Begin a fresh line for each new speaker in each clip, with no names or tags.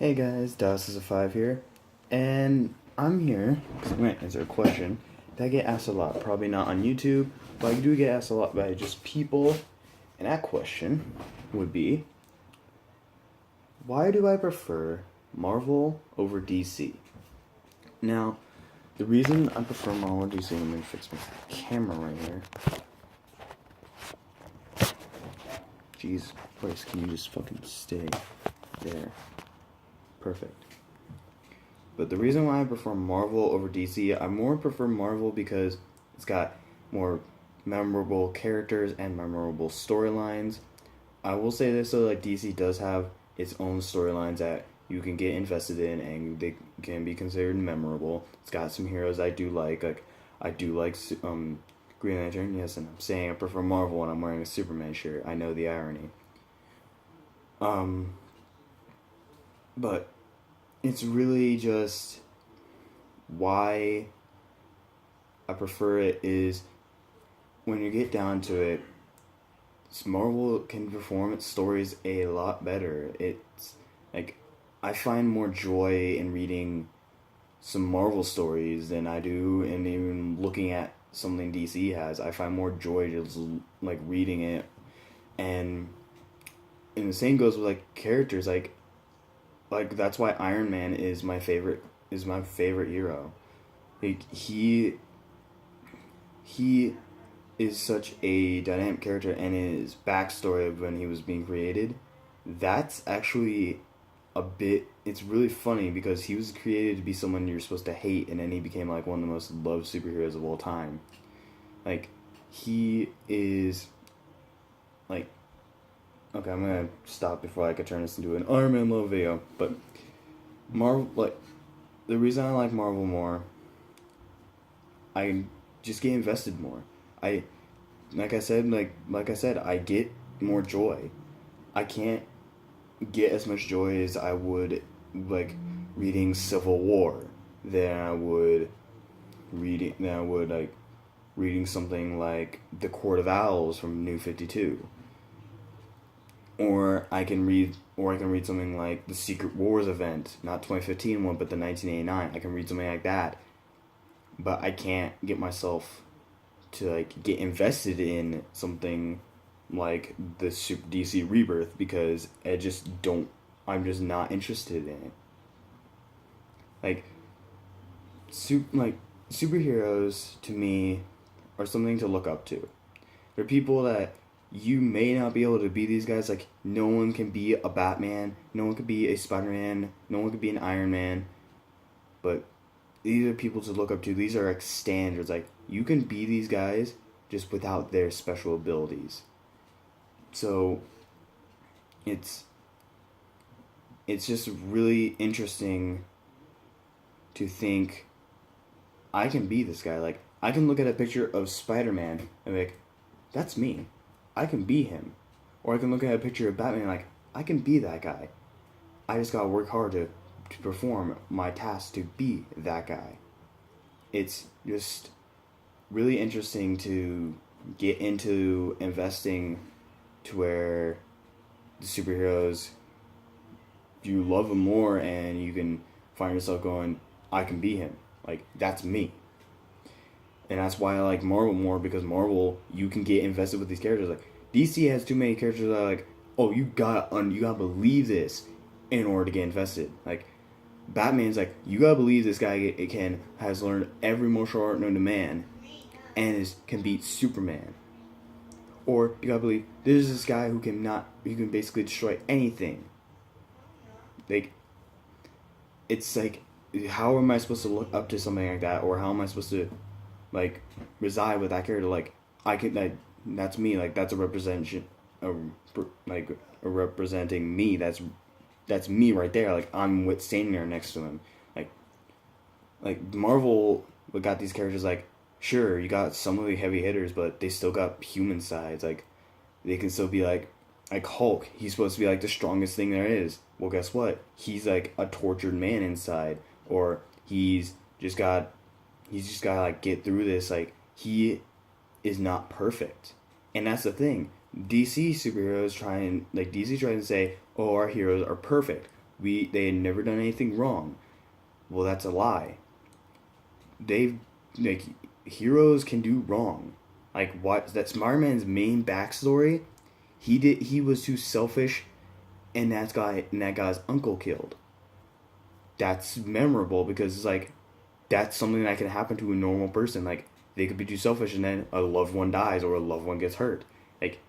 Hey guys, Das is a 5 here, and I'm here because I'm going to answer a question that I get asked a lot. Probably not on YouTube, but I do get asked a lot by just people, and that question would be, why do I prefer Marvel over DC? Now, the reason I prefer Marvel over DC, let me fix my camera right here. Jeez, Christ, can you just fucking stay there? Perfect. But the reason why I prefer Marvel over DC, I more prefer Marvel because it's got more memorable characters and memorable storylines. I will say this though, like DC does have its own storylines that you can get invested in and they can be considered memorable. It's got some heroes I do like I do like Green Lantern, yes, and I'm saying I prefer Marvel when I'm wearing a Superman shirt. I know the irony. But it's really just why I prefer it is when you get down to it, Marvel can perform its stories a lot better. It's like I find more joy in reading some Marvel stories than I do in even looking at something DC has. I find more joy just like reading it, and the same goes with like characters like that's why Iron Man is my favorite hero. Like he is such a dynamic character, and his backstory of when he was being created, that's actually a bit, it's really funny because he was created to be someone you're supposed to hate, and then he became like one of the most loved superheroes of all time. Like he is like, okay, I'm gonna stop before I could turn this into an Iron Man love video. But Marvel, like, the reason I like Marvel more, I just get invested more. I, like I said, I get more joy. I can't get as much joy as I would like reading Civil War than I would like reading something like The Court of Owls from New 52. Or I can read something like the Secret Wars event, not 2015 one, but the 1989. I can read something like that, but I can't get myself to like get invested in something like the Super DC Rebirth because I'm just not interested in it. Like superheroes to me are something to look up to. They're people that you may not be able to be these guys. Like, no one can be a Batman, no one can be a Spider-Man, no one can be an Iron Man, but these are people to look up to. These are like standards. Like, you can be these guys just without their special abilities. So it's just really interesting to think I can be this guy. Like, I can look at a picture of Spider-Man and be like, that's me. I can be him. Or I can look at a picture of Batman and like, I can be that guy. I just gotta work hard to perform my task to be that guy. It's just really interesting to get into investing to where the superheroes, you love them more and you can find yourself going, I can be him. Like, that's me. And that's why I like Marvel more, because Marvel, you can get invested with these characters. Like, DC has too many characters that are like, oh, you gotta believe this in order to get invested. Like, Batman's like, you gotta believe this guy has learned every martial art known to man and can beat Superman. Or you gotta believe there's this guy who can basically destroy anything. Like, it's like, how am I supposed to look up to something like that? Or how am I supposed to like reside with that character? Like, that's me. Like, that's a representation, representing me. That's me right there. Like, I'm standing there next to him. Like Marvel got these characters. Like, sure, you got some of the heavy hitters, but they still got human sides. Like, they can still be like Hulk. He's supposed to be like the strongest thing there is. Well, guess what? He's like a tortured man inside, or he's just got to like get through this. Like, he is not perfect, and that's the thing. DC trying to say, oh, our heroes are perfect. they had never done anything wrong. Well, that's a lie. They've like heroes can do wrong. Like what that Spider-Man's main backstory, he was too selfish, and that guy's uncle killed. That's memorable because it's like that's something that can happen to a normal person. Like they could be too selfish and then a loved one dies or a loved one gets hurt. Like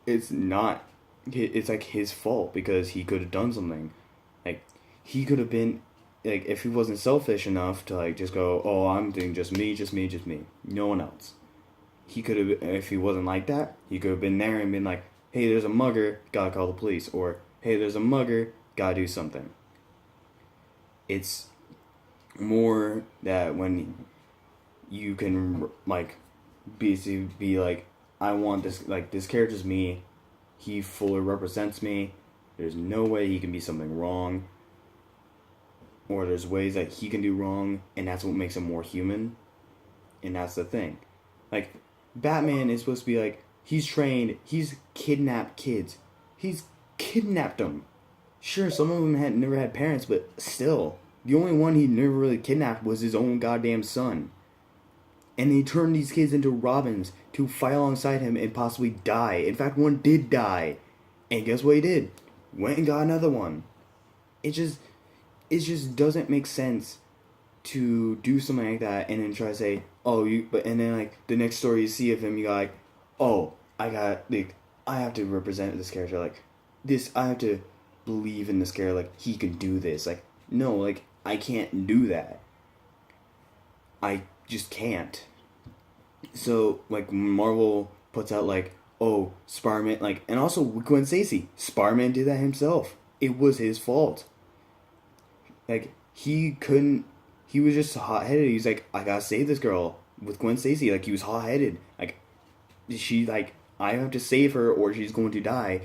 it's not it's like his fault because he could have done something. Like he could have been like if he wasn't selfish enough to like just go, "Oh, I'm doing just me, just me, just me. No one else." He could have if he wasn't like that, he could have been there and been like, "Hey, there's a mugger, got to call the police." Or, "Hey, there's a mugger, got to do something." It's more that when you can like basically be like, I want this, like this character's me, he fully represents me, there's no way he can be something wrong, or there's ways that he can do wrong, and that's what makes him more human. And that's the thing, like Batman is supposed to be like, he's trained, he's kidnapped kids, he's kidnapped them. Sure, some of them had never had parents, but still, the only one he never really kidnapped was his own goddamn son. And he turned these kids into Robins to fight alongside him and possibly die. In fact, one did die. And guess what he did? Went and got another one. It just doesn't make sense to do something like that and then try to say, oh, and then like the next story you see of him, you got like, oh, I have to represent this character, like this, I have to believe in this character, like he can do this. Like, no, like I can't do that. I just can't. So like Marvel puts out like, oh, Spider-Man, like, and also Gwen Stacy, Spider-Man did that himself. It was his fault. Like he was just hot-headed. He's like, I gotta save this girl. With Gwen Stacy, like he was hot-headed. Like she like, I have to save her or she's going to die.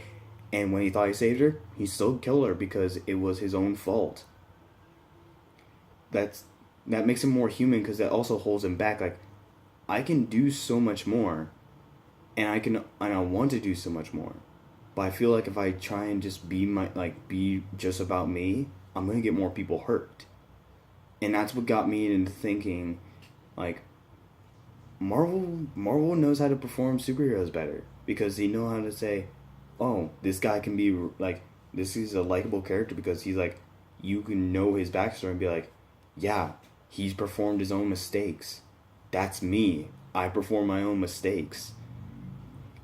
And when he thought he saved her, he still killed her because it was his own fault. That makes him more human because that also holds him back. Like, I can do so much more, and I want to do so much more, but I feel like if I try and just be just about me, I'm gonna get more people hurt, and that's what got me into thinking, like, Marvel knows how to perform superheroes better because they know how to say, oh, this guy can be like, this is a likable character because he's like, you can know his backstory and be like, yeah, he's performed his own mistakes. That's me. I perform my own mistakes.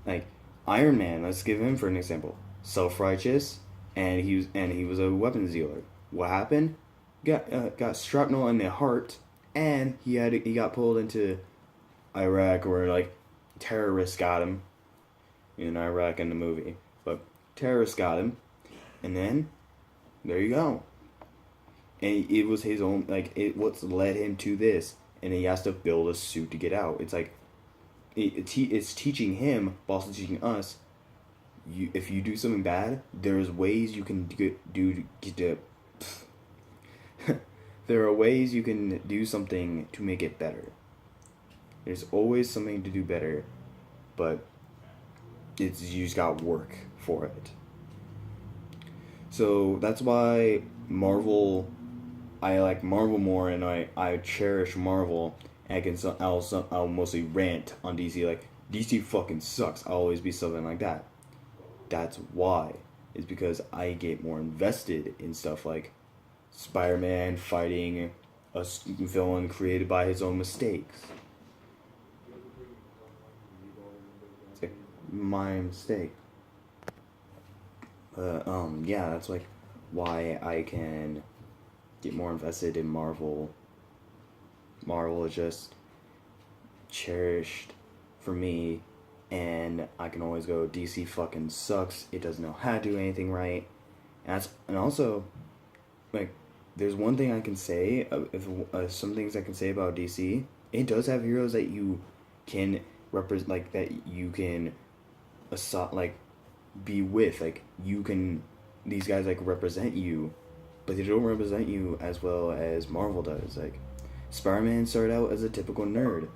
Like Iron Man, let's give him for an example. Self-righteous, and he was a weapons dealer. What happened? Got shrapnel in the heart, and he got pulled into Iraq where like terrorists got him in Iraq in the movie, but terrorists got him, and then there you go. And it was his own, like, what's led him to this, and he has to build a suit to get out. It's like, it's teaching him, but also teaching us, if you do something bad, there's ways you can there are ways you can do something to make it better. There's always something to do better, but you just got work for it. So that's why I like Marvel more, and I cherish Marvel. And I'll mostly rant on DC, like, DC fucking sucks. I'll always be something like that. That's why. It's because I get more invested in stuff like Spider-Man fighting a villain created by his own mistakes. It's like my mistake. Yeah, that's like why I can get more invested in Marvel. Marvel is just cherished for me, and I can always go, DC fucking sucks. It doesn't know how to do anything right. And also, like, there's one thing I can say, some things I can say about DC. It does have heroes that you can represent, like, that you can like be with, like, these guys like represent you, but they don't represent you as well as Marvel does. Like, Spider-Man started out as a typical nerd.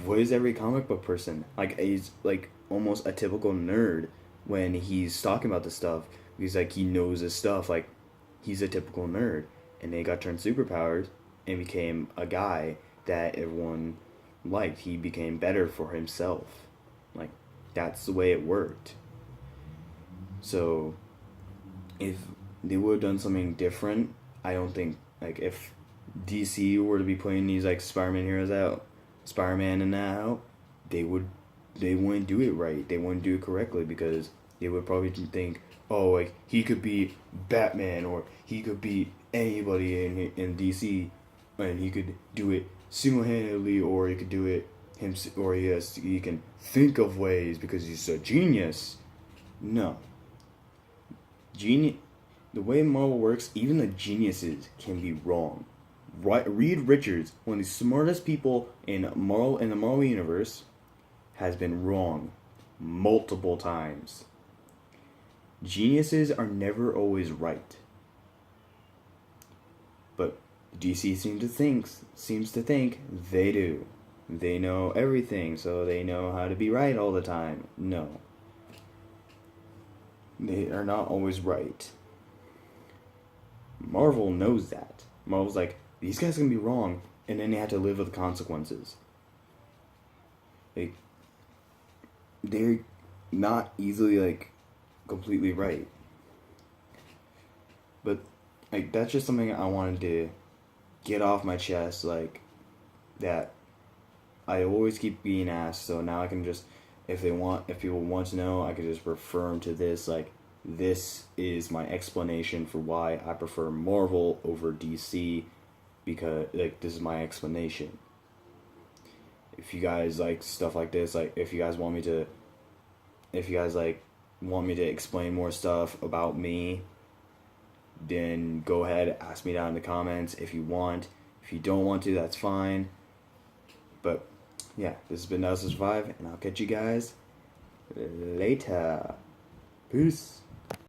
What is every comic book person? Like, he's like almost a typical nerd when he's talking about this stuff. He's like, he knows his stuff. Like, he's a typical nerd, and then he got turned superpowers and became a guy that everyone liked. He became better for himself. Like, that's the way it worked. So, if they would have done something different, I don't think, like, if DC were to be putting these, like, Spider-Man heroes out, Spider-Man and that out, they wouldn't do it right. They wouldn't do it correctly, because they would probably think, oh, like, he could be Batman, or he could be anybody in DC, and he could do it single-handedly, or he could do it or he can think of ways because he's a genius. No. The way Marvel works, even the geniuses can be wrong. Reed Richards, one of the smartest people in the Marvel universe, has been wrong multiple times. Geniuses are never always right. But DC seems to think they do. They know everything, so they know how to be right all the time. No. They are not always right. Marvel knows that. Marvel's like, these guys can be wrong, and then they have to live with the consequences. They're not easily, like, completely right. But, like, that's just something I wanted to get off my chest, like, that I always keep being asked, so now I can just, if people want to know, I can just refer them to this, like, this is my explanation for why I prefer Marvel over DC, because, like, this is my explanation. If you guys like stuff like this, like, if you guys want me to explain more stuff about me, then go ahead, ask me down in the comments if you want. If you don't want to, that's fine. But, yeah, this has been Us Survive, and I'll catch you guys later. Peace.